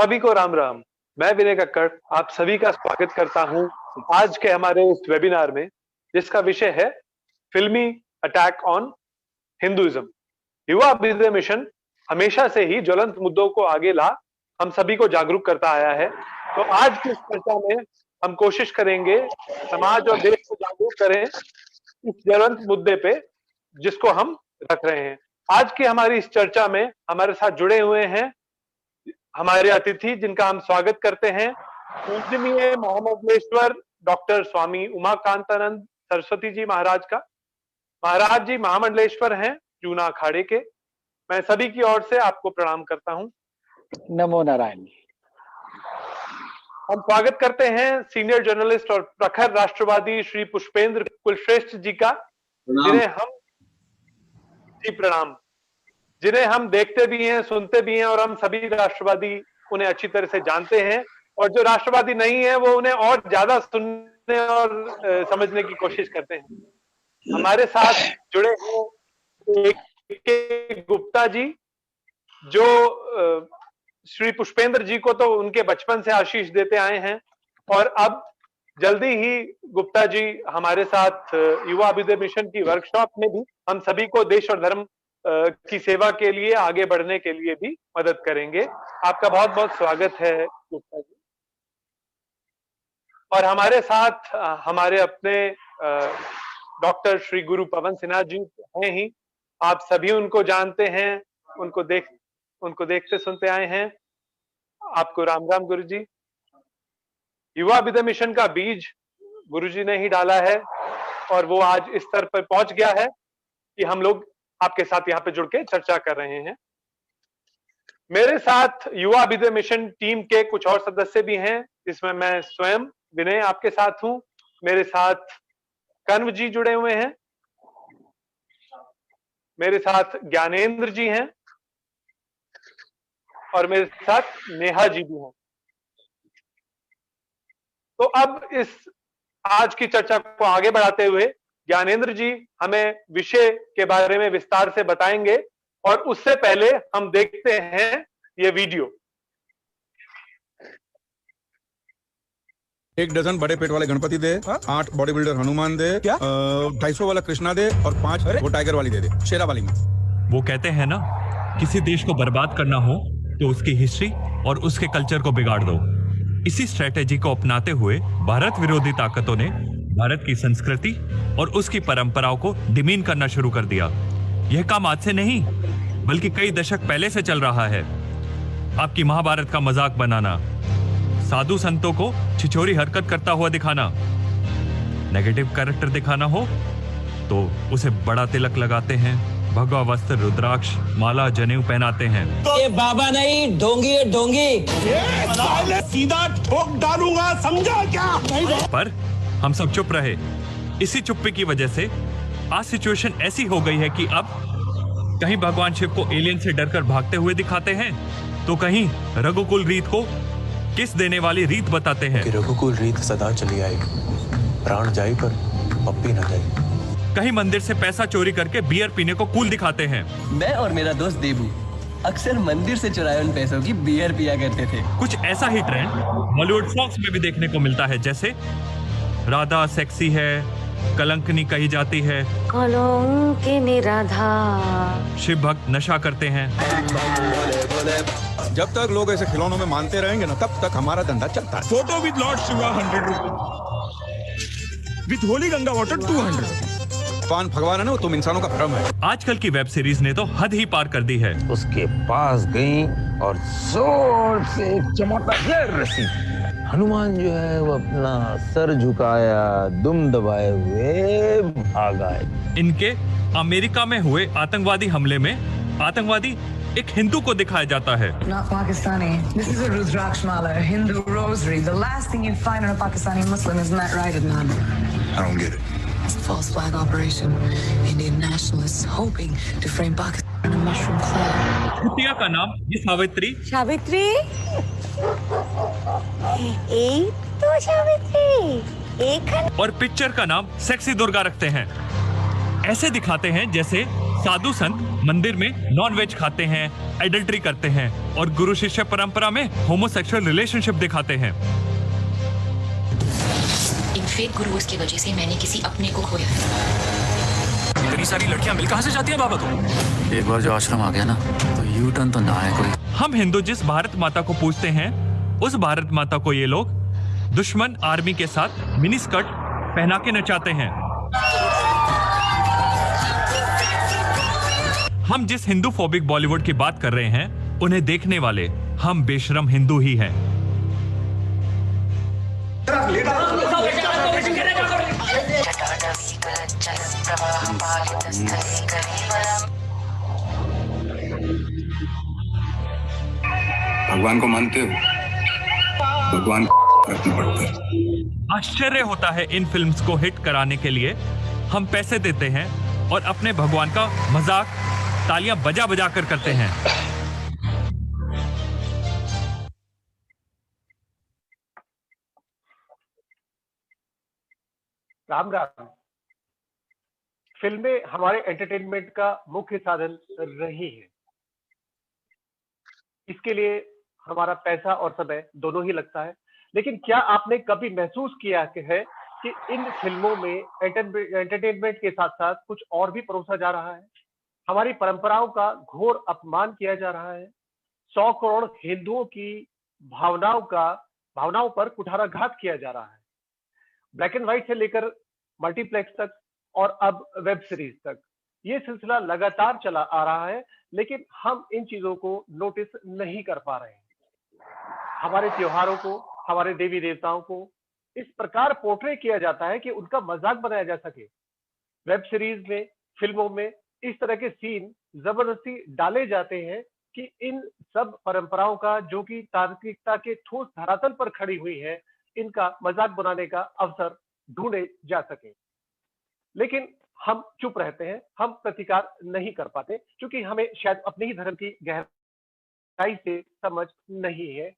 सभी को राम राम। मैं विनय कक्कड़ आप सभी का स्वागत करता हूं आज के हमारे इस वेबिनार में, जिसका विषय है फिल्मी अटैक ऑन हिंदुइज्म। युवा अभ्युदय मिशन हमेशा से ही ज्वलंत मुद्दों को आगे ला हम सभी को जागरूक करता आया है। तो आज की इस चर्चा में हम कोशिश करेंगे समाज और देश को जागरूक करें इस ज्वलंत मुद्दे पे जिसको हम रख रहे हैं। आज की हमारी इस चर्चा में हमारे साथ जुड़े हुए हैं हमारे अतिथि, जिनका हम स्वागत करते हैं पूजनीय महामंडलेश्वर डॉक्टर स्वामी उमाकांतानंद सरस्वती जी महाराज का। महाराज जी महामंडलेश्वर हैं जूना अखाड़े के। मैं सभी की ओर से आपको प्रणाम करता हूं। नमो नारायण। हम स्वागत करते हैं सीनियर जर्नलिस्ट और प्रखर राष्ट्रवादी श्री पुष्पेंद्र कुलश्रेष्ठ जी का, जिन्हें हम देखते भी हैं, सुनते भी हैं और हम सभी राष्ट्रवादी उन्हें अच्छी तरह से जानते हैं, और जो राष्ट्रवादी नहीं है वो उन्हें और ज्यादा सुनने और समझने की कोशिश करते हैं। हमारे साथ जुड़े हैं के गुप्ता जी, जो श्री पुष्पेंद्र जी को तो उनके बचपन से आशीष देते आए हैं, और अब जल्दी ही गुप्ता जी हमारे साथ युवा अभ्युदय मिशन की वर्कशॉप में भी हम सभी को देश और धर्म की सेवा के लिए आगे बढ़ने के लिए भी मदद करेंगे। आपका बहुत बहुत स्वागत है गुप्ता जी। और हमारे साथ हमारे अपने डॉक्टर श्री गुरु पवन सिन्हा जी हैं ही। आप सभी उनको जानते हैं, उनको देखते सुनते आए हैं। आपको राम राम गुरु जी। युवा अभ्युदय मिशन का बीज गुरु जी ने ही डाला है और वो आज इस स्तर पर पहुंच गया है कि हम लोग आपके साथ यहाँ पे जुड़ के चर्चा कर रहे हैं। मेरे साथ युवा अभ्युदय मिशन टीम के कुछ और सदस्य भी हैं, जिसमें मैं स्वयं विनय आपके साथ हूं। मेरे साथ कन्व जी जुड़े हुए हैं, मेरे साथ ज्ञानेंद्र जी हैं और मेरे साथ नेहा जी भी हैं। तो अब इस आज की चर्चा को आगे बढ़ाते हुए ज्ञानेंद्र जी हमें विषय के बारे में विस्तार से बताएंगे, और उससे पहले हम देखते हैं ये वीडियो। 1 डजन बड़े पेट वाले गणपति दे, 8 बॉडी बिल्डर हनुमान दे, 250 वाला कृष्णा दे और 5 वो टाइगर वाली दे शेरा वाली में। वो कहते हैं ना, किसी देश को बर्बाद करना हो तो उसकी हिस्ट्री और उसके कल्चर को बिगाड़ दो। इसी स्ट्रेटेजी को अपनाते हुए भारत विरोधी ताकतों ने भारत की संस्कृति और उसकी परंपराओं को डिमीन करना शुरू कर दिया। यह काम आज से नहीं बल्कि कई दशक पहले से चल रहा है। आपकी महाभारत का मजाक बनाना, साधु संतों को छिछोरी हरकत करता हुआ दिखाना, नेगेटिव कैरेक्टर दिखाना हो तो उसे बड़ा तिलक लगाते हैं, भगवा वस्त्र, रुद्राक्ष, माला, जनेऊ पहनाते हैं। ये बाबा नहीं, ढोंगी है ढोंगी। सीधा ठोक डालूंगा, समझा क्या? पर हम सब चुप रहे। इसी चुप्पी की वजह से आज सिचुएशन ऐसी हो गई है कि अब कहीं भगवान शिव को एलियन से डरकर भागते हुए दिखाते हैं, तो कहीं रघुकुल रीत को किस देने वाली रीत बताते हैं कि रघुकुल रीत सदा चली आएगी, प्राण जाए पर पप्पी न जाए। कहीं मंदिर से पैसा चोरी करके बियर पीने को कूल दिखाते हैं। मैं और मेरा दोस्त देबू अक्सर मंदिर से चुराए उन पैसों की बियर पिया करते थे। कुछ ऐसा ही ट्रेंड बॉलीवुड सॉन्ग्स में भी देखने को मिलता है, जैसे राधा सेक्सी है, कलंकनी कही जाती है, कलंकिनी राधा। शिव भक्त नशा करते हैं। जब तक लोग ऐसे खिलौनों में मानते रहेंगे ना, तब तक हमारा धंधा चलता है। Photo with Lord Shiva 100 rupees, with Holi Ganga water 200 rupees. भगवान भगवान है ना, वो तुम इंसानों का भ्रम है। आजकल की वेब सीरीज ने तो हद ही पार कर दी है। उसके पास गई और जोर से एक चमकदार रस्सी, हनुमान जो है वो अपना सर झुकाया, दुम दबाए हुए भागा। इनके अमेरिका में हुए आतंकवादी हमले में आतंकवादी एक हिंदू को दिखाया जाता है। Not Pakistani. This is a Rudraksh mala, a Hindu rosary. The last thing you'd find in a Pakistani Muslim, isn't that right, Adnan? I don't get it. It's a false flag operation. Indian nationalists hoping to frame Pakistan in a mushroom cloud. कुटिया का नाम ये सावित्री। सावित्री, एक तो सावित्री, एक। और picture का नाम सेक्सी दुर्गा रखते हैं। ऐसे दिखाते हैं जैसे साधु संत मंदिर में नॉन वेज खाते हैं, एडल्ट्री करते हैं और गुरु शिष्य परंपरा में होमोसेक्सुअल रिलेशनशिप दिखाते हैं। इन फेक गुरुओं की वजह से मैंने किसी अपने को खोया है। इतनी सारी लड़कियां मिल कहां से जाती हैं बाबा तुम? एक बार जो आश्रम आ गया ना तो यू टर्न तो ना है कोई। हम हिंदू जिस भारत माता को पूजते हैं उस भारत माता को ये लोग दुश्मन आर्मी के साथ मिनी स्कर्ट पहना के नचाते हैं। हम जिस हिंदू फोबिक बॉलीवुड की बात कर रहे हैं उन्हें देखने वाले हम बेशरम हिंदू ही हैं। भगवान को मानते हो? भगवान रखना पड़ता है। आश्चर्य होता है इन फिल्म्स को हिट कराने के लिए हम पैसे देते हैं और अपने भगवान का मजाक तालियां बजा बजा कर करते हैं। राम राम। फिल्में हमारे एंटरटेनमेंट का मुख्य साधन रही है। इसके लिए हमारा पैसा और समय दोनों ही लगता है, लेकिन क्या आपने कभी महसूस किया है कि इन फिल्मों में एंटरटेनमेंट के साथ साथ कुछ और भी परोसा जा रहा है? हमारी परंपराओं का घोर अपमान किया जा रहा है। 100 करोड़ हिंदुओं की भावनाओं पर कुठाराघात किया जा रहा है। ब्लैक एंड व्हाइट से लेकर मल्टीप्लेक्स तक और अब वेब सीरीज तक ये सिलसिला लगातार चला आ रहा है, लेकिन हम इन चीजों को नोटिस नहीं कर पा रहे हैं। हमारे त्योहारों को, हमारे देवी देवताओं को इस प्रकार पोर्ट्रे किया जाता है कि उनका मजाक बनाया जा सके। वेब सीरीज में, फिल्मों में इस तरह के सीन जबरदस्ती डाले जाते हैं कि इन सब परंपराओं का, जो कि तार्किकता के ठोस धरातल पर खड़ी हुई है, इनका मजाक बनाने का अवसर ढूंढे जा सके। लेकिन हम चुप रहते हैं, हम प्रतिकार नहीं कर पाते, क्योंकि हमें शायद अपने ही धर्म की गहराई से समझ नहीं है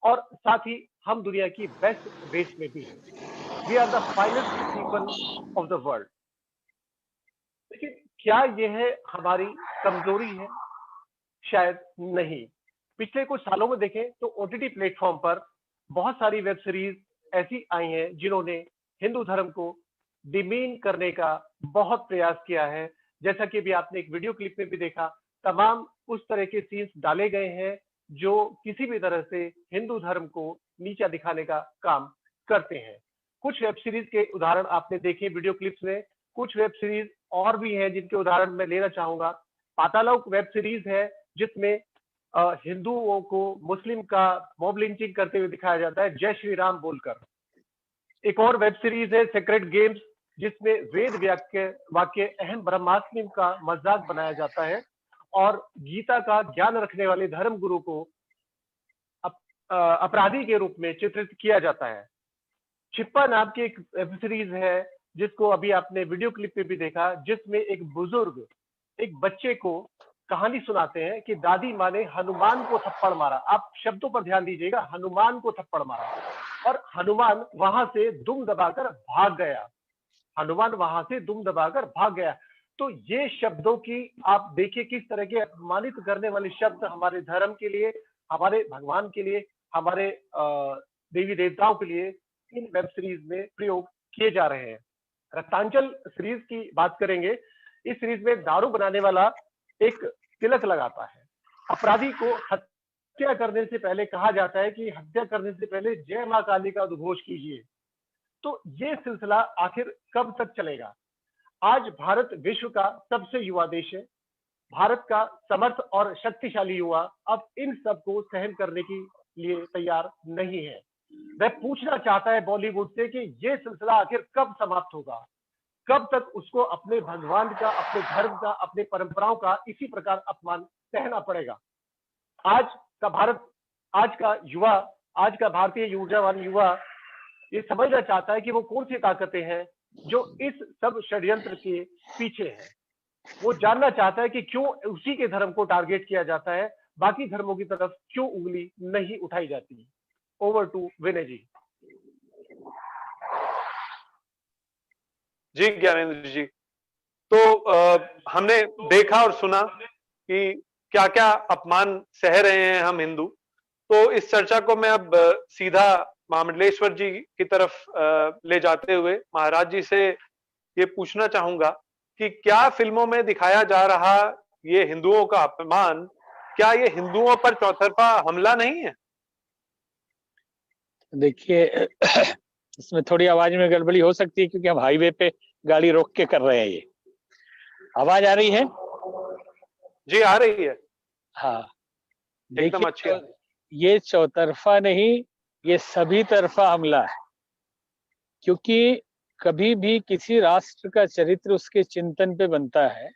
और साथ ही हम दुनिया की बेस्ट रेस में भी हैं। We are the finest people of the world. लेकिन क्या यह हमारी कमजोरी है? शायद नहीं। पिछले कुछ सालों में देखें तो ओटीटी प्लेटफॉर्म पर बहुत सारी वेब सीरीज ऐसी आई हैं जिन्होंने हिंदू धर्म को डिमीन करने का बहुत प्रयास किया है। जैसा कि अभी आपने एक वीडियो क्लिप में भी देखा, तमाम उस तरह के सीन्स डाले गए हैं जो किसी भी तरह से हिंदू धर्म को नीचा दिखाने का काम करते हैं। कुछ वेब सीरीज के उदाहरण आपने देखे वीडियो क्लिप्स में। कुछ वेब सीरीज और भी हैं जिनके उदाहरण मैं लेना चाहूंगा। पातालोक वेब सीरीज है जिसमें हिंदुओं को मुस्लिम का मॉब लिंचिंग करते हुए दिखाया जाता है, जय श्री राम बोलकर। एक और वेब सीरीज है सेक्रेट गेम्स, जिसमें वेद वाक्य अहम ब्रह्मास्त्र का मजाक बनाया जाता है और गीता का ज्ञान रखने वाले धर्म गुरु को अपराधी के रूप में चित्रित किया जाता है। छिप्पा नाम की एक वेब सीरीज है जिसको अभी आपने वीडियो क्लिप में भी देखा, जिसमें एक बुजुर्ग एक बच्चे को कहानी सुनाते हैं कि दादी माँ ने हनुमान को थप्पड़ मारा। आप शब्दों पर ध्यान दीजिएगा, हनुमान को थप्पड़ मारा और हनुमान वहां से दुम दबाकर भाग गया। हनुमान वहां से दुम दबाकर भाग गया। तो ये शब्दों की आप देखिए किस तरह के अपमानित करने वाले शब्द हमारे धर्म के लिए, हमारे भगवान के लिए, हमारे देवी देवताओं के लिए इन वेब सीरीज में प्रयोग किए जा रहे हैं। रक्तांचल सीरीज की बात करेंगे। इस सीरीज में दारू बनाने वाला एक तिलक लगाता है। अपराधी को हत्या करने से पहले कहा जाता है कि हत्या करने से पहले जय मां काली का उद्घोष कीजिए। तो ये सिलसिला आखिर कब तक चलेगा? आज भारत विश्व का सबसे युवा देश है। भारत का समर्थ और शक्तिशाली युवा अब इन सब को सहन करने के लिए तैयार नहीं है। वह पूछना चाहता है बॉलीवुड से कि यह सिलसिला आखिर कब समाप्त होगा, कब तक उसको अपने भगवान का, अपने धर्म का, अपने परंपराओं का इसी प्रकार अपमान सहना पड़ेगा। आज का भारत, आज का युवा, आज का भारतीय ऊर्जावान युवा ये समझना चाहता है कि वो कौन सी ताकतें हैं जो इस सब षड्यंत्र के पीछे है। वो जानना चाहता है कि क्यों उसी के धर्म को टारगेट किया जाता है, बाकी धर्मों की तरफ क्यों उंगली नहीं उठाई जाती। ओवर टू विनय जी। जी ज्ञानेंद्र जी, तो हमने देखा और सुना कि क्या क्या अपमान सह रहे हैं हम हिंदू। तो इस चर्चा को मैं अब सीधा महामंडलेश्वर जी की तरफ ले जाते हुए महाराज जी से ये पूछना चाहूंगा कि क्या फिल्मों में दिखाया जा रहा ये हिंदुओं का अपमान, क्या ये हिंदुओं पर चौतरफा हमला नहीं है? देखिए इसमें थोड़ी आवाज में गड़बड़ी हो सकती है क्योंकि हम हाईवे पे गाड़ी रोक के कर रहे हैं। ये आवाज आ रही है? जी आ रही है। हाँ, एकदम अच्छी। ये चौतरफा नहीं, ये सभी तरफा हमला है। क्योंकि कभी भी किसी राष्ट्र का चरित्र उसके चिंतन पे बनता है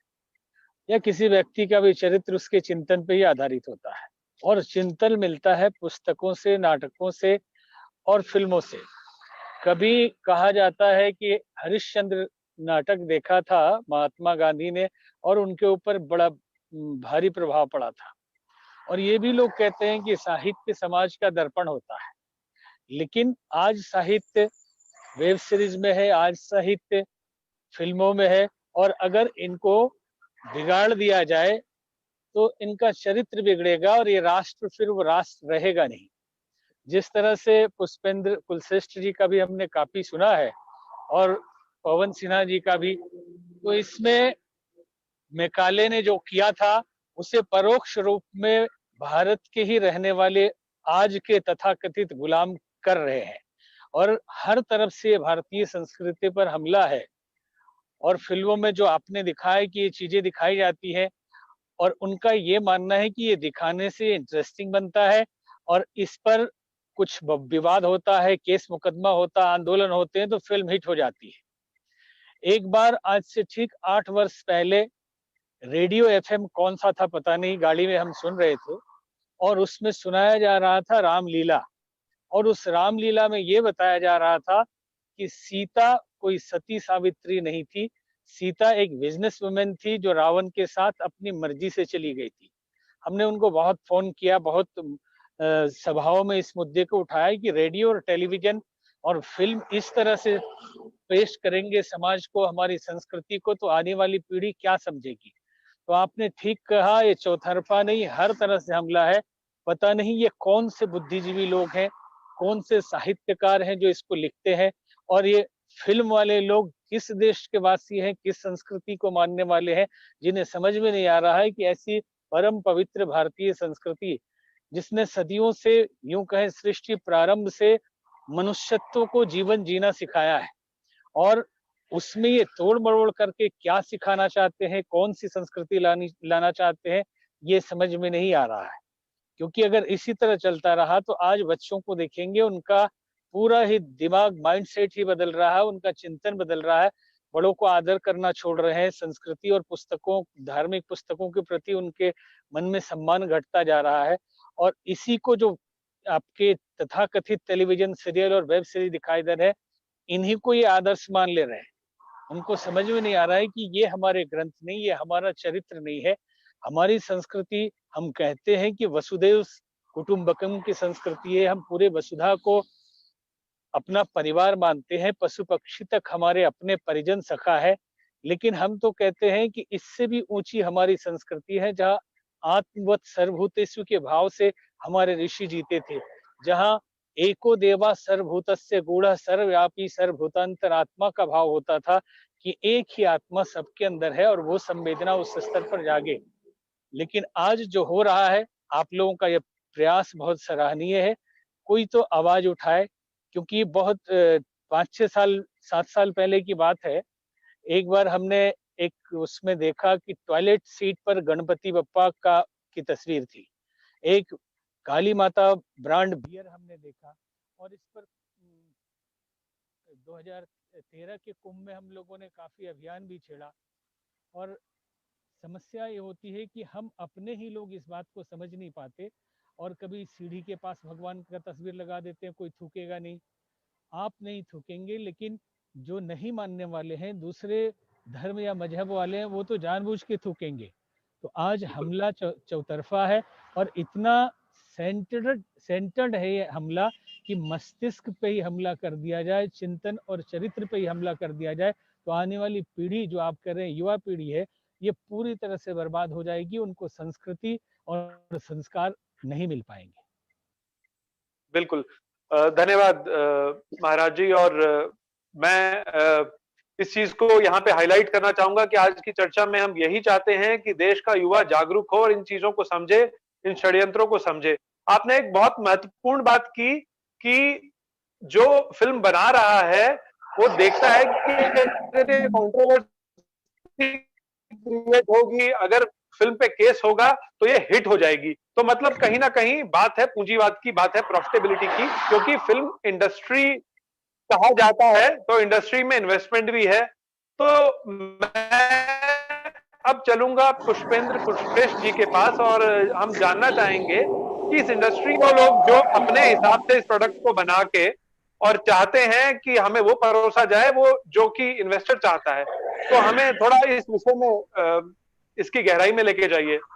या किसी व्यक्ति का भी चरित्र उसके चिंतन पे ही आधारित होता है, और चिंतन मिलता है पुस्तकों से, नाटकों से और फिल्मों से। कभी कहा जाता है कि हरिश्चंद्र नाटक देखा था महात्मा गांधी ने और उनके ऊपर बड़ा भारी प्रभाव पड़ा था, और ये भी लोग कहते हैं कि साहित्य समाज का दर्पण होता है। लेकिन आज साहित्य वेब सीरीज में है, आज साहित्य फिल्मों में है, और अगर इनको बिगाड़ दिया जाए तो इनका चरित्र बिगड़ेगा और ये राष्ट्र फिर वो राष्ट्र रहेगा नहीं। जिस तरह से पुष्पेंद्र कुलश्रेष्ठ जी का भी हमने काफी सुना है और पवन सिन्हा जी का भी, तो इसमें मैकाले ने जो किया था उसे परोक्ष रूप में भारत के ही रहने वाले आज के तथाकथित गुलाम कर रहे हैं, और हर तरफ से भारतीय संस्कृति पर हमला है। और फिल्मों में जो आपने दिखाया कि ये चीजें दिखाई जाती है, और उनका ये मानना है कि ये दिखाने से इंटरेस्टिंग बनता है और इस पर कुछ विवाद होता है, केस मुकदमा होता, आंदोलन होते हैं तो फिल्म हिट हो जाती है। एक बार आज से ठीक 8 वर्ष पहले रेडियो एफएम कौन सा था पता नहीं, गाड़ी में हम सुन रहे थे और उसमें सुनाया जा रहा था रामलीला, और उस रामलीला में ये बताया जा रहा था कि सीता कोई सती सावित्री नहीं थी, सीता एक बिजनेस वुमेन थी जो रावण के साथ अपनी मर्जी से चली गई थी। हमने उनको बहुत फोन किया, बहुत सभाओं में इस मुद्दे को उठाया कि रेडियो और टेलीविजन और फिल्म इस तरह से पेश करेंगे समाज को, हमारी संस्कृति को, तो आने वाली पीढ़ी क्या समझेगी। तो आपने ठीक कहा, ये चौतरफा नहीं, हर तरह से हमला है। पता नहीं ये कौन से बुद्धिजीवी लोग हैं, कौन से साहित्यकार हैं जो इसको लिखते हैं, और ये फिल्म वाले लोग किस देश के वासी हैं, किस संस्कृति को मानने वाले हैं, जिन्हें समझ में नहीं आ रहा है कि ऐसी परम पवित्र भारतीय संस्कृति जिसने सदियों से, यूं कहें सृष्टि प्रारंभ से मनुष्यत्व को जीवन जीना सिखाया है, और उसमें ये तोड़ मरोड़ करके क्या सिखाना चाहते हैं, कौन सी संस्कृति लाना चाहते हैं, ये समझ में नहीं आ रहा है। क्योंकि अगर इसी तरह चलता रहा तो आज बच्चों को देखेंगे, उनका पूरा ही दिमाग, माइंडसेट ही बदल रहा है, उनका चिंतन बदल रहा है, बड़ों को आदर करना छोड़ रहे हैं, संस्कृति और पुस्तकों, धार्मिक पुस्तकों के प्रति उनके मन में सम्मान घटता जा रहा है। और इसी को जो आपके तथाकथित टेलीविजन सीरियल और वेब सीरीज दिखाई दे रहे हैं, इन्हीं को ये आदर्श मान ले रहे हैं। उनको समझ में नहीं आ रहा है कि ये हमारे ग्रंथ नहीं, ये हमारा चरित्र नहीं है। हमारी संस्कृति, हम कहते हैं कि वसुदेव कुटुंबकम की संस्कृति है, हम पूरे वसुधा को अपना परिवार मानते हैं, पशु पक्षी तक हमारे अपने परिजन सखा है, लेकिन हम तो कहते हैं कि इससे भी ऊंची हमारी संस्कृति है, जहाँ आत्मवत सर्वभूतेषु के भाव से हमारे ऋषि जीते थे, जहाँ एको देवा सर्वभूतस्य गूढ़ सर्वव्यापी सर्वभूतांतर आत्मा का भाव होता था कि एक ही आत्मा सबके अंदर है और वो संवेदना उस स्तर पर जागे। लेकिन आज जो हो रहा है, आप लोगों का यह प्रयास बहुत सराहनीय है, कोई तो आवाज उठाए, क्योंकि बहुत 5-6 साल 7 साल पहले की बात है, एक बार हमने एक उसमें देखा कि टॉयलेट सीट पर गणपति बप्पा की तस्वीर थी, एक काली माता ब्रांड बियर हमने देखा, और इस पर 2013 के कुंभ में हम लोगों ने काफी अभियान भी छेड़ा। और समस्या ये होती है कि हम अपने ही लोग इस बात को समझ नहीं पाते, और कभी सीढ़ी के पास भगवान का तस्वीर लगा देते हैं, कोई थूकेगा नहीं, आप नहीं थूकेंगे, लेकिन जो नहीं मानने वाले हैं, दूसरे धर्म या मजहब वाले हैं, वो तो जानबूझ के थूकेंगे। तो आज हमला चौतरफा है, और इतना सेंटर्ड है ये हमला कि मस्तिष्क पे ही हमला कर दिया जाए, चिंतन और चरित्र पे ही हमला कर दिया जाए, तो आने वाली पीढ़ी जो आप कह रहे हैं युवा पीढ़ी है, ये पूरी तरह से बर्बाद हो जाएगी, उनको संस्कृति और संस्कार नहीं मिल पाएंगे। बिल्कुल, धन्यवाद महाराज जी। और मैं इस चीज को यहाँ पे हाईलाइट करना चाहूंगा कि आज की चर्चा में हम यही चाहते हैं कि देश का युवा जागरूक हो और इन चीजों को समझे, इन षड्यंत्रों को समझे। आपने एक बहुत महत्वपूर्ण बात की कि जो फिल्म बना रहा है वो देखता है कि कंट्रोवर्सी क्रिएट होगी, अगर फिल्म पे केस होगा तो ये हिट हो जाएगी। तो मतलब कहीं ना कहीं बात है पूंजीवाद की, बात है प्रॉफिटेबिलिटी की, क्योंकि फिल्म इंडस्ट्री कहा जाता है तो इंडस्ट्री में इन्वेस्टमेंट भी है। तो मैं अब चलूंगा पुष्पेश जी के पास और हम जानना चाहेंगे कि इस इंडस्ट्री को लोग जो अपने हिसाब से इस प्रोडक्ट को बना के और चाहते हैं कि हमें वो परोसा जाए वो जो कि इन्वेस्टर चाहता है, तो हमें थोड़ा इस विषय में इसकी गहराई में लेके जाइए।